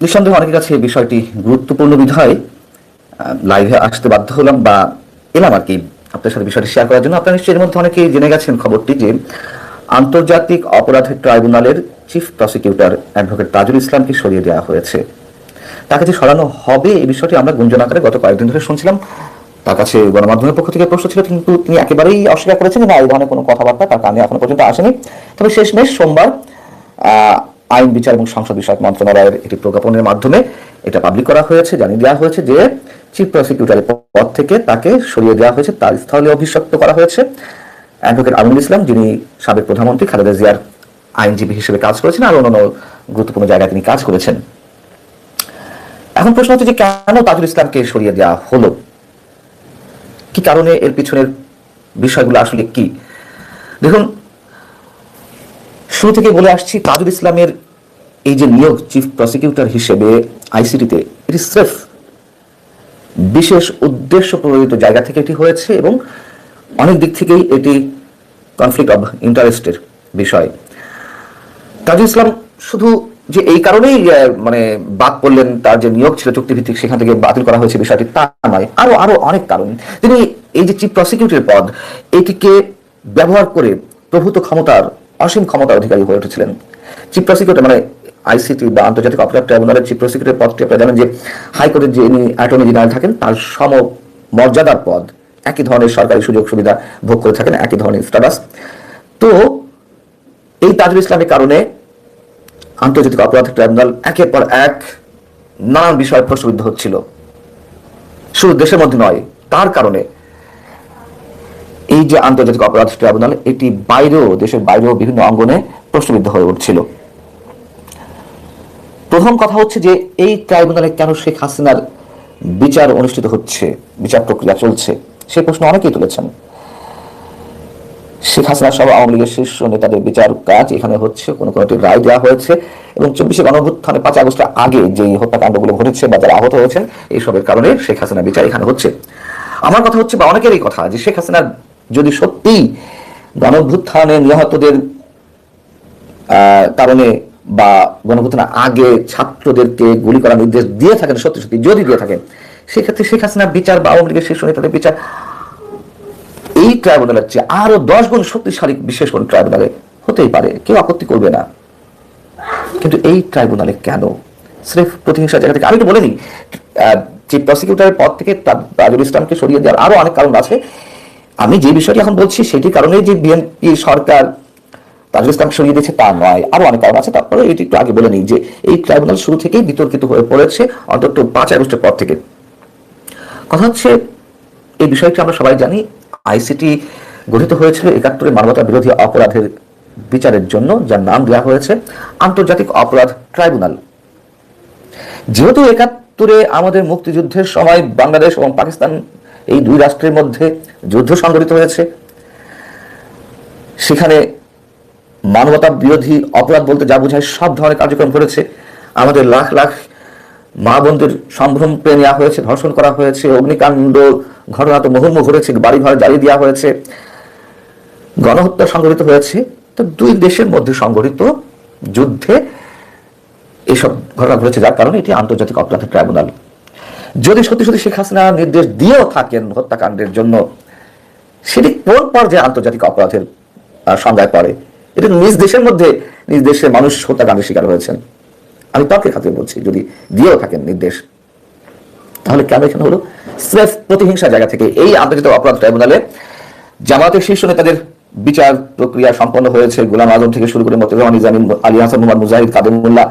নিঃসন্দেহে অনেকের কাছে এই বিষয়টি গুরুত্বপূর্ণ বিধায় লাইভে আসতে বাধ্য হলাম বা এলাম আর কি আপনার সাথে বিষয়টি শেয়ার করার জন্য। আপনারা নিশ্চয়ই এর মধ্যে অনেকেই জেনে গেছেন খবরটি যে আন্তর্জাতিক অপরাধ ট্রাইব্যুনালের চিফ প্রসিকিউটর অ্যাডভোকেট তাজুল ইসলামকে সরিয়ে দেওয়া হয়েছে। তাকে যে সরানো হবে এই বিষয়টি আমরা গুঞ্জন আকারে গত কয়েকদিন ধরে শুনছিলাম। তার কাছে গণমাধ্যমের পক্ষ থেকে প্রশ্ন ছিল, কিন্তু তিনি একেবারেই অস্বীকার করেছেন না, এই ধরনের কোনো কথাবার্তা তার কানে এখনো পর্যন্ত আসেনি। তবে শেষমেশ সোমবার আইন বিচার এবং সংসদ বিষয়ক মন্ত্রণালয়ের একটি প্রজ্ঞাপনের মাধ্যমে এটা পাবলিক করা হয়েছে, জানিয়ে দেওয়া হয়েছে যে চিফ প্রসিকিউটরের পদ থেকে তাকে সরিয়ে দেওয়া হয়েছে, তার স্থলে অভিষিক্ত করা হয়েছে অ্যাডভোকেট আমিনুল ইসলাম, যিনি সাবেক প্রধানমন্ত্রী খালেদা জিয়ার আইনজীবী হিসেবে কাজ করেছেন আর অন্যান্য গুরুত্বপূর্ণ জায়গায় তিনি কাজ করেছেন। এখন প্রশ্ন হচ্ছে যে কেন তাজুল ইসলামকে সরিয়ে দেওয়া হলো, কি কারণে, এর পিছনের বিষয়গুলো আসলে কি। দেখুন, শুরু থেকে বলে আসছি, তাজুল ইসলামের এই যে নিয়োগ চিফ প্রসিকিউটর হিসেবে আইসিটিতে, এটি স্রেফ বিশেষ উদ্দেশ্য প্রণোদিত জায়গা থেকে এটি হয়েছে এবং অনেক দিক থেকেই এটি কনফ্লিক্ট অব ইন্টারেস্টের বিষয়। তাজুল ইসলাম শুধু যে এই কারণেই মানে বাদ পড়লেন, তার যে নিয়োগ ছিল চুক্তিভিত্তিক সেখান থেকে বাতিল করা হয়েছে বিষয়টি তা নয়, আরো আরো অনেক কারণ। তিনি এই যে চিফ প্রসিকিউটরের পদ, এটিকে ব্যবহার করে প্রভূত ক্ষমতার, অসীম ক্ষমতার অধিকারী হয়ে উঠেছিলেন। চিফ প্রসিকিউটর মানে আইসিটি বা আন্তর্জাতিক অপরাধ ট্রাইব্যুনালের চিফ প্রসিকিউটর পদটি আপনারা জানেন যে হাইকোর্টের যে অ্যাটর্নি জেনারেল থাকেন তার সম মর্যাদার পদ, একই ধরনের সরকারি সুযোগ সুবিধা ভোগ করে থাকেন, একই ধরনের স্ট্যাটাস। তো এই তাজুল ইসলামের কারণে আন্তর্জাতিক অপরাধ ট্রাইব্যুনাল একের পর এক নানান বিষয়ে প্রশ্নবিদ্ধ হচ্ছিল, শুধু দেশের মধ্যে নয়, তার কারণে এই যে আন্তর্জাতিক অপরাধ ট্রাইব্যুনাল, এটি বাইরেও, দেশের বাইরেও বিভিন্ন অঙ্গনে প্রশ্নবিদ্ধ হয়ে উঠছিল। প্রথম কথা হচ্ছে যে এই ট্রাইব্যুনালে কেন শেখ হাসিনার বিচার অনুষ্ঠিত হচ্ছে, বিচার প্রক্রিয়া চলছে, সে প্রশ্ন অনেকেই তুলেছেন। শেখ হাসিনা সহ আওয়ামী লীগের শীর্ষ নেতাদের বিচার কাজ এখানে হচ্ছে, কোনো কোনোটি রায় দেওয়া হয়েছে এবং 24 গণঅভ্যুত্থানে 5 আগস্টের আগে যে হত্যাকাণ্ডগুলো ঘটেছে বা যারা আহত হয়েছেন এইসবের কারণে শেখ হাসিনার বিচার এখানে হচ্ছে। আমার কথা হচ্ছে, বা অনেকের এই কথা, যে শেখ হাসিনার যদি সত্যিই গণঅভ্যুত্থানে নিহতদের কারণে বা গণঅভ্যুত্থানের আগে ছাত্রদেরকে গুলি করার নির্দেশ দিয়ে থাকেন, সত্যি সত্যি যদি দিয়ে থাকেন, সেক্ষেত্রে শেখ হাসিনার বিচার বা আওয়ামী লীগের শীর্ষ নেতাদের বিচার এই ট্রাইব্যুনালের চেয়ে আরো 10 গুণ শক্তিশালী বিশেষ কোন ট্রাইব্যুনালে হতেই পারে, কেউ আপত্তি করবে না। কিন্তু এই ট্রাইব্যুনালে কেন স্রেফ প্রতিহিংসার জায়গা থেকে? আমি তো বলিনি চিফ প্রসিকিউটরের পদ থেকে তাজুল ইসলামকে সরিয়ে দেওয়ার আরো অনেক কারণ আছে। আমি যে বিষয়টি এখন বলছি সেটির কারণে যে বিএনপি সরকার তাজুল ইসলামকে সরিয়ে দিয়েছে তা নয়, আরো অনেক কারণ আছে। তারপরে এটি একটু আগে বলে নিই যে এই ট্রাইব্যুনাল শুরু থেকেই বিতর্কিত হয়ে পড়েছে, অন্তত 5 আগস্টের পর থেকে। কথা হচ্ছে, এই বিষয়টি আমরা সবাই জানি, আইসিটি গঠিত হয়েছিল 71 মানবতা বিরোধী অপরাধের বিচারের জন্য, যার নাম দেওয়া হয়েছে আন্তর্জাতিক অপরাধ ট্রাইব্যুনাল। যেহেতু 71 আমাদের মুক্তিযুদ্ধের সময় বাংলাদেশ এবং পাকিস্তান এই দুই রাষ্ট্রের মধ্যে যুদ্ধ সংঘটিত হয়েছে, সেখানে মানবতা বিরোধী অপরাধ বলতে যা বোঝায় সব ধরনের কার্যক্রম করেছে। আমাদের লাখ লাখ মা বোনদের সম্ভ্রম পেয়ে নেওয়া হয়েছে, ধর্ষণ করা হয়েছে, অগ্নিকাণ্ড ঘটনা তো মুহুর্মুহু ঘটেছে, বাড়ি ঘর জ্বালিয়ে দেওয়া হয়েছে, গণহত্যা সংঘটিত হয়েছে। তো দুই দেশের মধ্যে সংঘটিত যুদ্ধে এসব ঘটনা ঘটেছে, যার কারণে এটি আন্তর্জাতিক অপরাধ ট্রাইব্যুনাল। যদি সত্যি সত্যি শেখ হাসিনা নির্দেশ দিয়েও থাকেন হত্যাকাণ্ডের জন্য, সেটি কোন পর্যায়ে আন্তর্জাতিক অপরাধের সংজ্ঞায় পড়ে? এটা নিজ দেশের মধ্যে নিজ দেশের মানুষ হত্যাকাণ্ডের শিকার হয়েছেন। আমি তর্কের খাতিরে বলছি, যদি দিয়েও থাকেন নির্দেশ, তাহলে কেন এখানে হলো? স্রেফ প্রতিহিংসার জায়গা থেকে এই আন্তর্জাতিক অপরাধ ট্রাইব্যুনালে জামায়াতের শীর্ষ নেতাদের বিচার প্রক্রিয়া সম্পন্ন হয়েছে। গোলাম আজম থেকে শুরু করে মতিউর রহমান নিজামী, আলী হাসান, মোহাম্মদ মুজাহিদ, কাদেমুল্লাহ।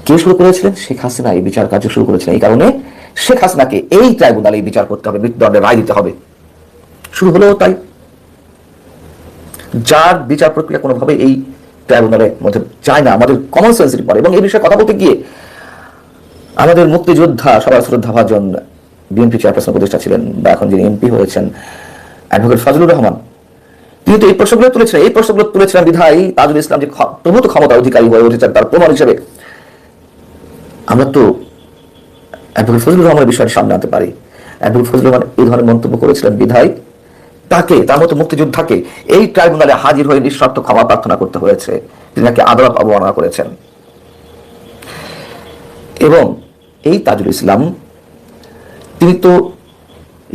কে শুরু করেছিলেন? শেখ হাসিনা এই বিচার কার্য শুরু করেছিলেন। এই কারণে শেখ হাসিনাকে এই ট্রাইব্যুনালে বিচার করতে হবে, মৃত্যুদণ্ডের রায় দিতে হবে। শুরু হলো তাই, যার বিচার প্রক্রিয়া কোনোভাবে এই ট্রাইব্যুনালের মধ্যে যায় না, আমাদের কমন সেন্সের পরে। এবং এই বিষয়ে কথা বলতে গিয়ে আমাদের মুক্তিযোদ্ধা, সবার শ্রদ্ধাভাজন বিএনপি চেয়ারপারসন উপদেষ্টা ছিলেন বা এখন যিনি এমপি হয়েছেন অ্যাডভোকেট ফজলুর রহমান, তিনি তো এই প্রশ্নগুলো তুলেছিলেন। এই প্রশ্নগুলো তুলেছিলেন বিধায় তাজুল ইসলাম যে প্রভূত ক্ষমতার অধিকারী হয়ে উঠেছেন, তার প্রমাণ হিসেবে আমরা তো অ্যাডভোকেট ফজলুর রহমানের বিষয়টি সামনে আনতে পারি। অ্যাডভোকেট ফজলুর রহমান এই ধরনের মন্তব্য করেছিলেন বিধায় তাকে, তার মতো মুক্তিযোদ্ধাকে এই ট্রাইব্যুনালে হাজির হয়ে নিঃশর্ত ক্ষমা প্রার্থনা করতে হয়েছে। তিনি নাকি আদালত অবমাননা করেছেন। এবং এই তাজুল ইসলাম তিনি তো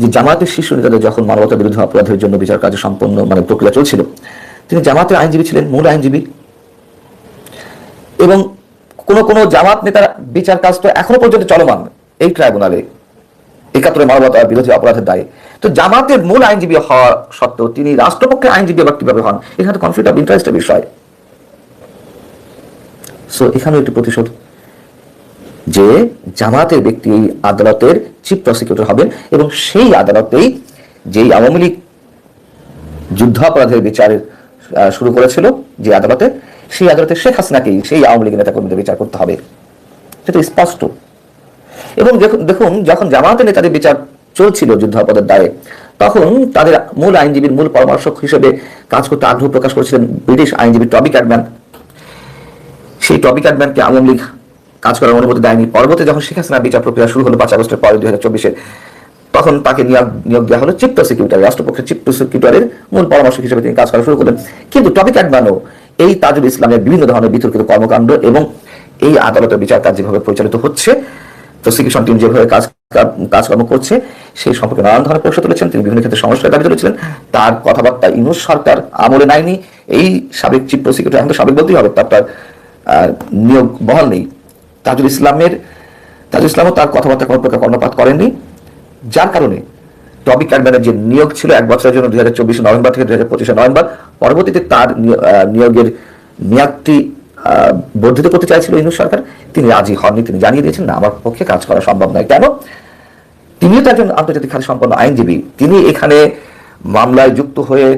যে জামাতের শীর্ষ নেতাদের যখন মানবতা বিরোধী অপরাধের জন্য বিচার কার্য সম্পন্ন প্রক্রিয়া চলছিল, তিনি জামাতের আইনজীবী ছিলেন, মূল আইনজীবী। এবং কোন কোন জামাত নেতার বিচার কাজ তো এখনো পর্যন্ত চলমান এই ট্রাইব্যুনালে ৭১ মানবতা বিরোধী অপরাধের দায়ে। তো জামাতের মূল আইনজীবী হওয়া সত্ত্বেও তিনি রাষ্ট্রপক্ষের আইনজীবী আবার কিভাবে হন? এখানে কনফ্লিক্ট অফ ইন্টারেস্টের বিষয়। সো এখানে একটি প্রতিশোধ যে জামাতের ব্যক্তি এই আদালতের চিফ প্রসিকিউটর হবেন এবং সেই আদালতেই যেই আওয়ামী লীগ যুদ্ধাপরাধের বিচার শুরু করেছিল যে আদালতে, সেই আদালতে শেখ হাসিনাকেই সেই আওয়ামী লীগের নেতা কর্মীদের বিচার করতে হবে, সেটা স্পষ্ট। এবং দেখুন যখন জামাতের নেতাদের বিচার চলছিল যুদ্ধাপরাধের দায়ে, তখন তাদের মূল আইনজীবীর মূল পরামর্শক হিসেবে কাজ করতে আগ্রহ প্রকাশ করেছিলেন ব্রিটিশ আইনজীবী টবি ক্যাডম্যান। সেই টবি ক্যাডম্যানকে আওয়ামী লীগ কাজ করার অনুমতি দেয়নি। পরবর্তী যখন শেখ হাসিনার বিচার প্রক্রিয়া শুরু হলো 5 আগস্টের পরে 2024-এ, তখন তাকে নিয়োগ দেওয়া হলো চিফ প্রসিকিউটর, রাষ্ট্রপক্ষের চিফ প্রসিকিউটরের মূল পরামর্শক হিসেবে তিনি কাজ করা শুরু করলেন। কিন্তু টবি ক্যাডম্যানও এই তাজুল ইসলামের বিভিন্ন ধরনের বিতর্কিত কর্মকাণ্ড এবং এই আদালতের বিচার কাজ যেভাবে পরিচালিত হচ্ছে, প্রসিকিউশন টিম যেভাবে কাজকর্ম করছে, সেই সম্পর্কে নানান ধরনের প্রশ্ন তুলেছেন। তিনি বিভিন্ন ক্ষেত্রে সংস্কার দাবি তুলেছিলেন। তার কথাবার্তা ইউনূস সরকার আমলে নেয়নি এই সাবেক চিফ প্রসিকিউটর, এখন তো সাবেক বলতেই হবে, তার নিয়োগ বহাল নেই। তাজুল ইসলামও তার কথাবার্তা কোনো প্রকার কর্ণপাত করেননি, যার কারণে টবি ক্যাডম্যানের যে নিয়োগ ছিল 1 বছরের জন্য 2024 নভেম্বর থেকে 2025 নভেম্বর, পরবর্তীতে তার নিয়োগের মেয়াদটি বর্ধিত করতে চাইছিল ইউনূস সরকার। তিনি রাজি হননি। তিনি জানিয়ে দিয়েছেন, না, আমার পক্ষে কাজ করা সম্ভব নয়। কেন? তিনিও তো একজন আন্তর্জাতিক খ্যাতি সম্পন্ন আইনজীবী। তিনি এখানে মামলায় যুক্ত হয়ে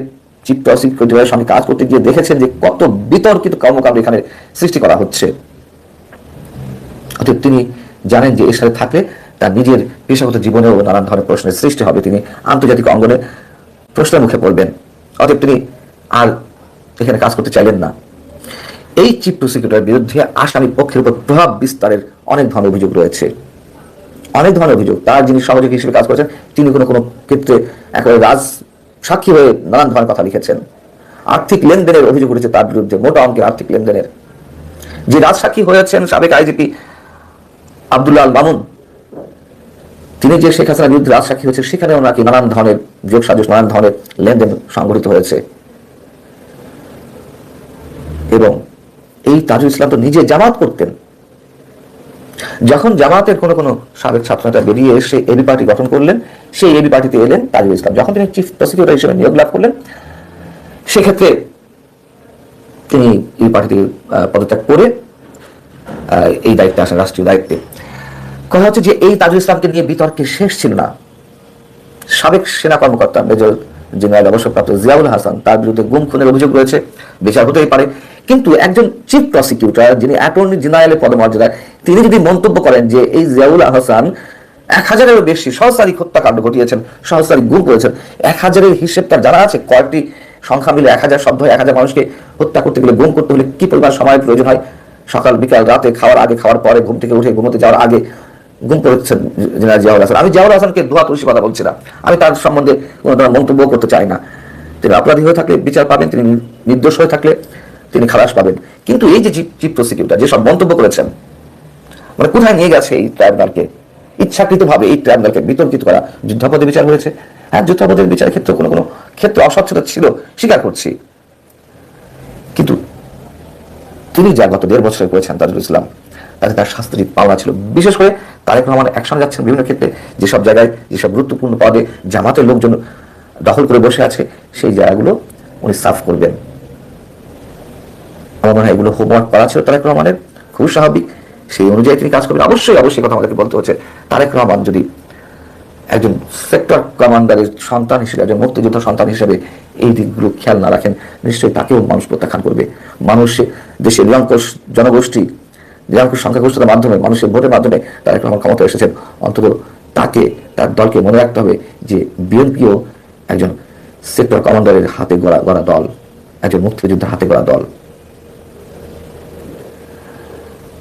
চিফ প্রসিকিউটরের সঙ্গে কাজ করতে গিয়ে দেখেছেন যে কত বিতর্কিত কর্মকাণ্ড এখানে সৃষ্টি করা হচ্ছে। অতএব তিনি জানেন যে এর সাথে থাকলে তার নিজের পেশাগত জীবনেও নানান ধরনের প্রশ্নের সৃষ্টি হবে, তিনি আন্তর্জাতিক অঙ্গনে প্রশ্নের মুখে পড়বেন। অতএব তিনি আর এখানে কাজ করতে চাইলেন না। এই চিফ প্রসিকিউটরের বিরুদ্ধে আসামি পক্ষের উপর প্রভাব বিস্তারের অনেক ধরনের অভিযোগ রয়েছে, অনেক ধরনের অভিযোগ। তার যিনি সহযোগী হিসেবে কাজ করেছেন, তিনি কোনো কোনো ক্ষেত্রে একেবারে রাজ সাক্ষী হয়ে নানান ধরনের কথা লিখেছেন। আর্থিক লেনদেনের অভিযোগ উঠেছে তার বিরুদ্ধে, মোটা অঙ্কের আর্থিক লেনদেনের। যে রাজ সাক্ষী হয়েছেন সাবেক আইজিপি আব্দুল্লাহ আল মামুন, তিনি যে শেখ হাসিনার বিরুদ্ধে রাজ সাক্ষী হয়েছে, সেখানেও নাকি নানান ধরনের যোগ সাজস, নানান ধরনের লেনদেন সংঘটিত হয়েছে। এবং এই তাজুল ইসলাম তো নিজে জামাত করতেন। যখন জামাতের কোনো সাবেক ছাত্রনেতা বেরিয়ে এসে এবি পার্টি গঠন করলেন, সেই এবি পার্টিতে এলেন তাজুল ইসলাম। যখন তিনি চিফ প্রসিকিউটর হিসেবে নিয়োগ লাভ করলেন, সেক্ষেত্রে তিনি এই পার্টিতে পদত্যাগ করে এই দায়িত্বে আসেন, রাষ্ট্রীয় দায়িত্বে। কথা হচ্ছে যে এই তাজুল ইসলামকে নিয়ে বিতর্কে শেষ ছিল না। সাবেক সেনা কর্মকর্তা মেজর জেনারেল অবসরপ্রাপ্ত জিয়াউল হাসান, তার বিরুদ্ধে গুম খুনের অভিযোগ রয়েছে, বিচার হতেই পারে। কিন্তু একজন চিফ প্রসিকিউটর, যিনি অ্যাটর্নি জেনারেলের পদমর্যাদায়, তিনি যদি মন্তব্য করেন যে এই জিয়াউল হাসান 1000-এরও বেশি সহস্রাধিক হত্যাকাণ্ড ঘটিয়েছেন, সহস্রাধিক গুম করেছেন, 1000-এর হিসেব তার জানা আছে, কয়েকটি সংখ্যা মিলে 1000 শব্দ হয়। 1000 মানুষকে হত্যা করতে গেলে, গুম করতে হলে কি পরিমাণ সময়ের প্রয়োজন হয়? সকাল বিকাল রাতে, খাওয়ার আগে, খাওয়ার পরে, ঘুম থেকে উঠে ঘুমোতে যাওয়ার আগে গুম করেছেন জেনারেল জিয়াউল হাসান। আমি জিয়াউল হাসানকে দোয়া তুলসী কথা বলছি না, আমি তার সম্বন্ধে কোনো ধরনের মন্তব্য করতে চাই না। তিনি অপরাধী হয়ে থাকলে বিচার পাবেন, তিনি নির্দোষ হয়ে থাকলে তিনি খালাস পাবেন। কিন্তু এই যে চিফ প্রসিকিউটর যেসব মন্তব্য করেছেন, মানে কোথায় নিয়ে গেছে এই ট্রাইব্যুনালকে? ইচ্ছাকৃতভাবে এই ট্রাইব্যুনালকে বিতর্কিত করা। যুদ্ধাপরাধের বিচার হয়েছে, হ্যাঁ, যুদ্ধাপরাধের বিচারের ক্ষেত্রে কোনো ক্ষেত্রে অস্বচ্ছতা ছিল, স্বীকার করছি। কিন্তু তিনি যা গত 1.5 বছরে করেছেন তাজুল ইসলাম, তাতে তার শাস্তি পাওনা ছিল। বিশেষ করে তারেক রহমান একসঙ্গে যাচ্ছেন বিভিন্ন ক্ষেত্রে, যেসব জায়গায়, যেসব গুরুত্বপূর্ণ পদে জামাতের লোকজন দখল করে বসে আছে, সেই জায়গাগুলো উনি সাফ করবেন। আমার মনে হয় এগুলো হোমওয়ার্ক করা ছিল তারেক রহমানের, খুব স্বাভাবিক। সেই অনুযায়ী তিনি কাজ করবেন। অবশ্যই কথা আমাদেরকে বলতে হচ্ছে, তারেক রহমান যদি একজন সেক্টর কমান্ডারের সন্তান হিসেবে, একজন মুক্তিযোদ্ধা সন্তান হিসেবে এই দিকগুলো খেয়াল না রাখেন, নিশ্চয়ই তাকেও মানুষ প্রত্যাখ্যান করবে। মানুষ, দেশের নিরঙ্কুশ জনগোষ্ঠী, নিরঙ্কুশ সংখ্যাগরিষ্ঠতার মাধ্যমে, মানুষের ভোটের মাধ্যমে তারেক রহমান ক্ষমতা এসেছেন। অন্তত তাকে, তার দলকে মনে রাখতে হবে যে বিএনপিও একজন সেক্টর কমান্ডারের হাতে গড়া দল, একজন মুক্তিযোদ্ধার হাতে গড়া দল।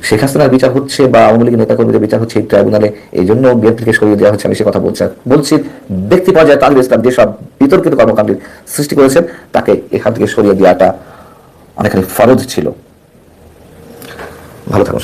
শেখ হাসিনার বিচার হচ্ছে বা আওয়ামী লীগের নেতাকর্মীদের বিচার হচ্ছে এই ট্রাইব্যুনালে, এই জন্য বিএনপিকে সরিয়ে দেওয়া হচ্ছে। আমি সে কথা বলছি ব্যক্তি পর্যায়ে তাজুল ইসলাম যেসব বিতর্কিত কর্মকাণ্ডের সৃষ্টি করেছেন, তাকে এখান থেকে সরিয়ে দেওয়াটা অনেকখানি ফরজ ছিল। ভালো থাকুন।